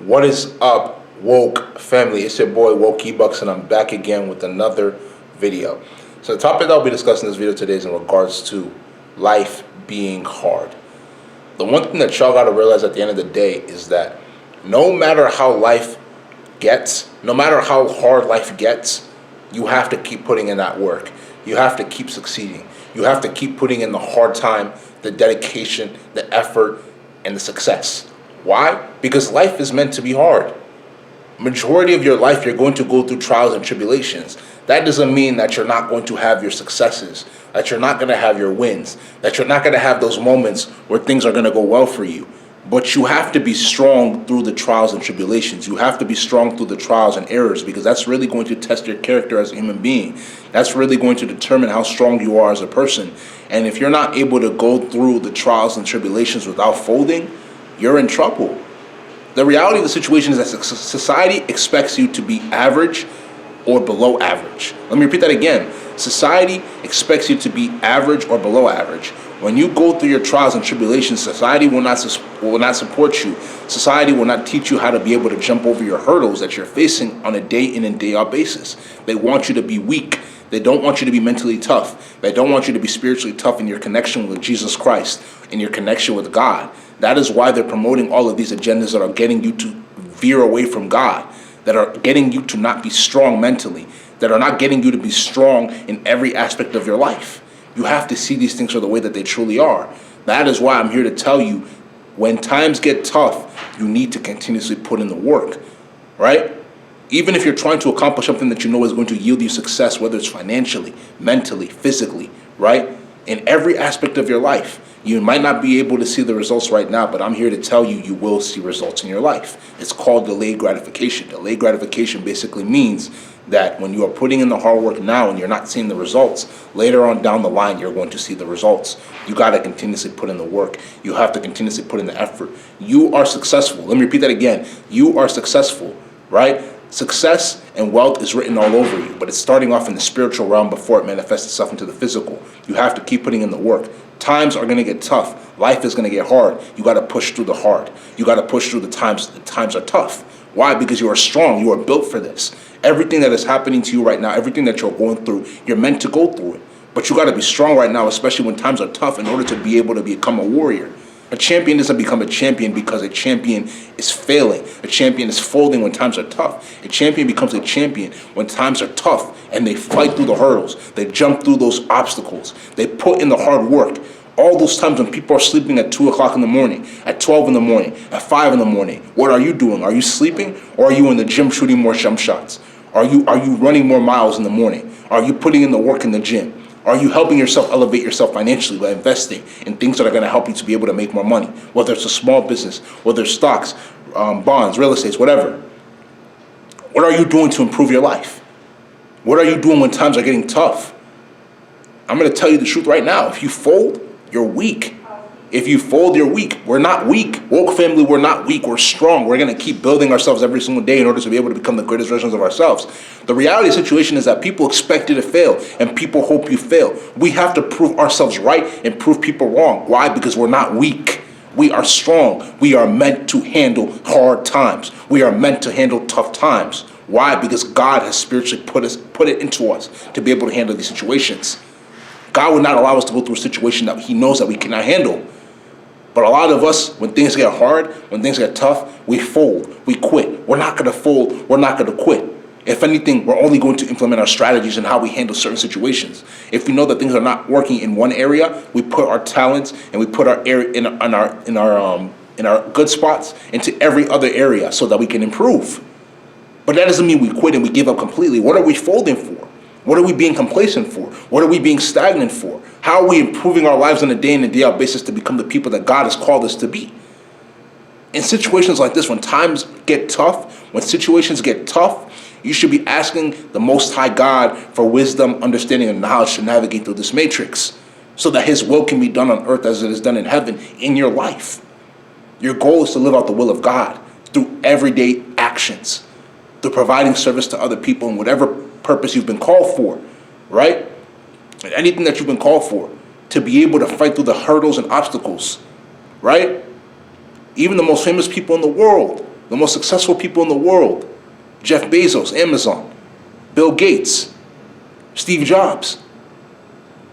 What is up, woke family? It's your boy Wokey Bucks, and I'm back again with another video. So the topic that I'll be discussing in this video today is in regards to life being hard. The one thing that y'all gotta realize at the end of the day is that no matter how life gets, no matter how hard life gets, you have to keep putting in that work. You have to keep succeeding. You have to keep putting in the hard time, the dedication, the effort, and the success. Why? Because life is meant to be hard. Majority of your life, you're going to go through trials and tribulations. That doesn't mean that you're not going to have your successes, that you're not going to have your wins, that you're not going to have those moments where things are going to go well for you. But you have to be strong through the trials and tribulations. You have to be strong through the trials and errors, because that's really going to test your character as a human being. That's really going to determine how strong you are as a person. And if you're not able to go through the trials and tribulations without folding, you're in trouble. The reality of the situation is that society expects you to be average or below average. Let me repeat that again. Society expects you to be average or below average. When you go through your trials and tribulations, society will not support you. Society will not teach you how to be able to jump over your hurdles that you're facing on a day in and day out basis. They want you to be weak. They don't want you to be mentally tough. They don't want you to be spiritually tough in your connection with Jesus Christ, in your connection with God. That is why they're promoting all of these agendas that are getting you to veer away from God, that are getting you to not be strong mentally, that are not getting you to be strong in every aspect of your life. You have to see these things for the way that they truly are. That is why I'm here to tell you, when times get tough, you need to continuously put in the work, right? Even if you're trying to accomplish something that you know is going to yield you success, whether it's financially, mentally, physically, right? In every aspect of your life. You might not be able to see the results right now, but I'm here to tell you, you will see results in your life. It's called delayed gratification. Delayed gratification basically means that when you are putting in the hard work now and you're not seeing the results, later on down the line, you're going to see the results. You got to continuously put in the work. You have to continuously put in the effort. You are successful. Let me repeat that again. You are successful, right? Success and wealth is written all over you, but it's starting off in the spiritual realm before it manifests itself into the physical. You have to keep putting in the work. Times are going to get tough. Life is going to get hard. You got to push through the hard. You got to push through the times. The times are tough. Why? Because you are strong. You are built for this. Everything that is happening to you right now, everything that you're going through, you're meant to go through it. But you got to be strong right now, especially when times are tough, in order to be able to become a warrior. A champion doesn't become a champion because a champion is failing. A champion is folding when times are tough. A champion becomes a champion when times are tough and they fight through the hurdles. They jump through those obstacles. They put in the hard work. All those times when people are sleeping at 2 o'clock in the morning, at 12 in the morning, at 5 in the morning, what are you doing? Are you sleeping, or are you in the gym shooting more jump shots? Are you running more miles in the morning? Are you putting in the work in the gym? Are you helping yourself elevate yourself financially by investing in things that are going to help you to be able to make more money? Whether it's a small business, whether it's stocks, bonds, real estate, whatever. What are you doing to improve your life? What are you doing when times are getting tough? I'm going to tell you the truth right now. If you fold, you're weak. If you fold, you're weak. We're not weak. Woke family, we're not weak. We're strong. We're going to keep building ourselves every single day in order to be able to become the greatest versions of ourselves. The reality of the situation is that people expect you to fail, and people hope you fail. We have to prove ourselves right and prove people wrong. Why? Because we're not weak. We are strong. We are meant to handle hard times. We are meant to handle tough times. Why? Because God has spiritually put it into us to be able to handle these situations. God would not allow us to go through a situation that He knows that we cannot handle. But a lot of us, when things get hard, when things get tough, we fold, we quit. We're not going to fold, we're not going to quit. If anything, we're only going to implement our strategies and how we handle certain situations. If we know that things are not working in one area, we put our talents and we put our area in our good spots into every other area so that we can improve. But that doesn't mean we quit and we give up completely. What are we folding for? What are we being complacent for? What are we being stagnant for? How are we improving our lives on a day in and day out basis to become the people that God has called us to be? In situations like this, when times get tough, when situations get tough, you should be asking the Most High God for wisdom, understanding, and knowledge to navigate through this matrix so that His will can be done on earth as it is done in heaven in your life. Your goal is to live out the will of God through everyday actions, through providing service to other people in whatever purpose you've been called for, right? And anything that you've been called for, to be able to fight through the hurdles and obstacles, right? Even the most famous people in the world, the most successful people in the world, Jeff Bezos, Amazon, Bill Gates, Steve Jobs,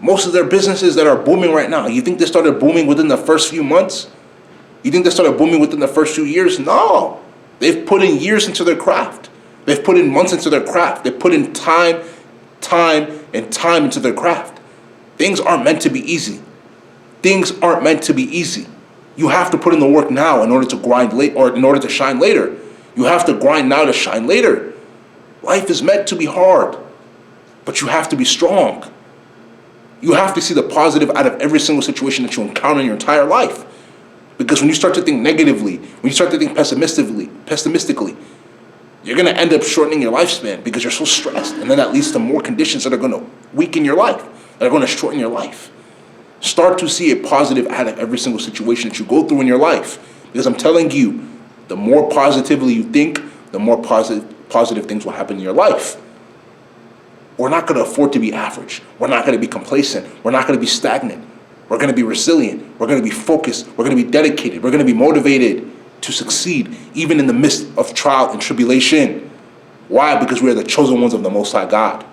most of their businesses that are booming right now, you think they started booming within the first few months? You think they started booming within the first few years? No. They've put in years into their craft. They've put in months into their craft. They've put in time into their craft. Things aren't meant to be easy. Things aren't meant to be easy. You have to put in the work now in order to grind late, or in order to shine later. You have to grind now to shine later. Life is meant to be hard, but you have to be strong. You have to see the positive out of every single situation that you encounter in your entire life. Because when you start to think negatively, when you start to think pessimistically, you're going to end up shortening your lifespan because you're so stressed. And then that leads to more conditions that are going to weaken your life, that are going to shorten your life. Start to see a positive out of every single situation that you go through in your life. Because I'm telling you, the more positively you think, the more positive things will happen in your life. We're not going to afford to be average. We're not going to be complacent. We're not going to be stagnant. We're going to be resilient. We're going to be focused. We're going to be dedicated. We're going to be motivated to succeed, even in the midst of trial and tribulation. Why? Because we are the chosen ones of the Most High God.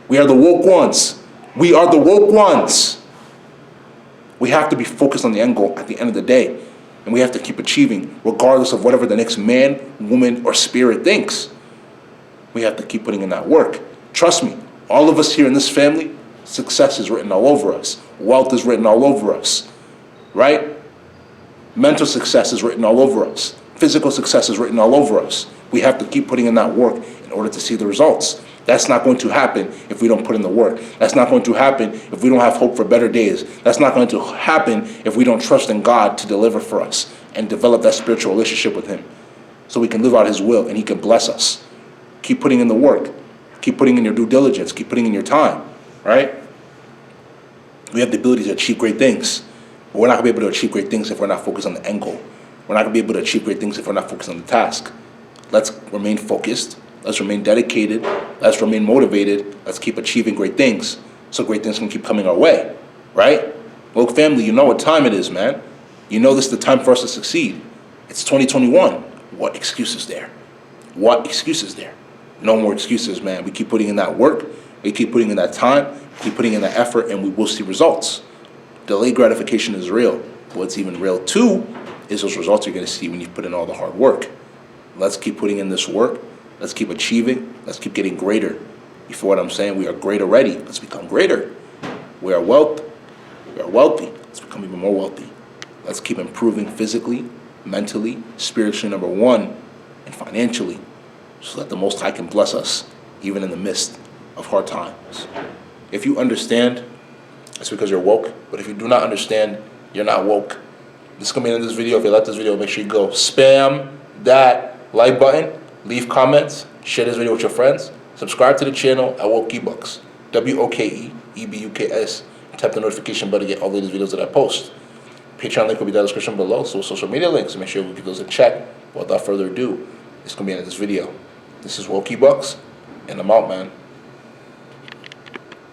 We are the woke ones. We are the woke ones. We have to be focused on the end goal at the end of the day. And we have to keep achieving, regardless of whatever the next man, woman, or spirit thinks. We have to keep putting in that work. Trust me, all of us here in this family, success is written all over us. Wealth is written all over us, right? Mental success is written all over us. Physical success is written all over us. We have to keep putting in that work in order to see the results. That's not going to happen if we don't put in the work. That's not going to happen if we don't have hope for better days. That's not going to happen if we don't trust in God to deliver for us and develop that spiritual relationship with Him so we can live out His will and He can bless us. Keep putting in the work. Keep putting in your due diligence. Keep putting in your time, right? We have the ability to achieve great things, but we're not going to be able to achieve great things if we're not focused on the end goal. We're not going to be able to achieve great things if we're not focused on the task. Let's remain focused. Let's remain dedicated. Let's remain motivated. Let's keep achieving great things so great things can keep coming our way, right? Woke family, you know what time it is, man. You know this is the time for us to succeed. It's 2021. What excuse is there? What excuse is there? No more excuses, man. We keep putting in that work. We keep putting in that time. Keep putting in that effort, and we will see results. Delayed gratification is real. What's even real, too, is those results you're going to see when you put in all the hard work. Let's keep putting in this work. Let's keep achieving. Let's keep getting greater. You feel what I'm saying? We are great already. Let's become greater. We are wealthy. Let's become even more wealthy. Let's keep improving physically, mentally, spiritually, number one, and financially, so that the Most High can bless us, even in the midst of hard times. If you understand, it's because you're woke. But if you do not understand, you're not woke. This is going to be the end of this video. If you like this video, make sure you go spam that like button, leave comments, share this video with your friends, subscribe to the channel at Woke eBucks, WOKEEBUKS, and tap the notification bell to get all the latest videos that I post. Patreon link will be in the description below, so social media links, make sure you give those a check. But without further ado, this is going to be the end of this video. This is Woke eBucks, and I'm out, man.